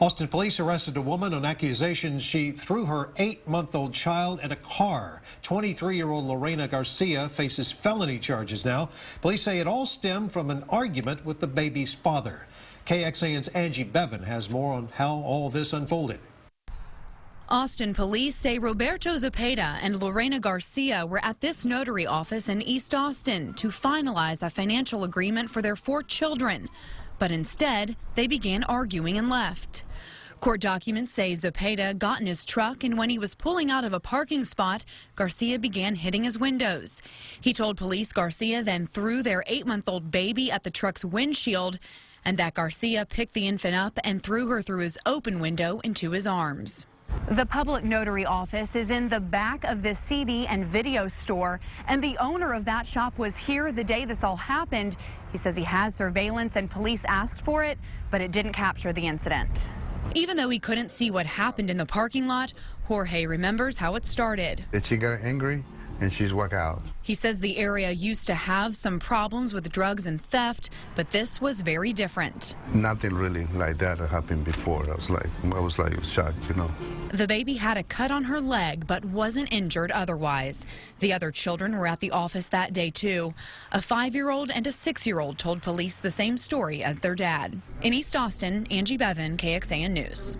Austin police arrested a woman on accusations she threw her 8-month-old child in a car. 23-year-old Lorena Garcia faces felony charges now. Police say it all stemmed from an argument with the baby's father. KXAN's Angie Bevan has more on how all this unfolded. Austin police say Roberto Zepeda and Lorena Garcia were at this notary office in East Austin to finalize a financial agreement for their 4 children. But instead, they began arguing and left. Court documents say Zepeda got in his truck, and when he was pulling out of a parking spot, Garcia began hitting his windows. He told police Garcia then threw their 8-month-old baby at the truck's windshield, and that Garcia picked the infant up and threw her through his open window into his arms. The public notary office is in the back of this CD and video store, and the owner of that shop was here the day this all happened. He says he has surveillance and police asked for it, but it didn't capture the incident. Even though he couldn't see what happened in the parking lot, Jorge remembers how it started. She got angry and she's walked out. He says the area used to have some problems with drugs and theft, but this was very different. Nothing really like that had happened before. I was like shocked, you know. The baby had a cut on her leg, but wasn't injured otherwise. The other children were at the office that day, too. A 5-year-old and a 6-year-old told police the same story as their dad. In East Austin, Angie Bevan, KXAN News.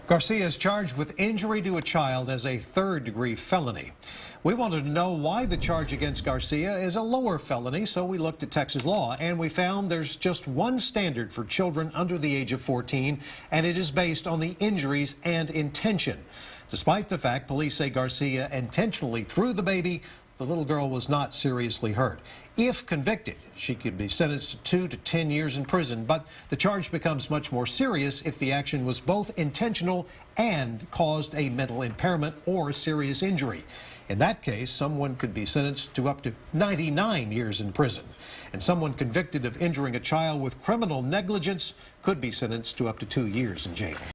Garcia is charged with injury to a child as a 3rd-degree felony. We wanted to know why the charge against Garcia is a lower felony, so we looked at Texas law, and we found there's just one standard for children under the age of 14, and it is based on the injuries and intention. Despite the fact police say Garcia intentionally threw the baby, the little girl was not seriously hurt. If convicted, she could be sentenced to 2 to 10 years in prison, but the charge becomes much more serious if the action was both intentional and caused a mental impairment or serious injury. In that case, someone could be sentenced to up to 99 years in prison. And someone convicted of injuring a child with criminal negligence could be sentenced to up to 2 years in jail.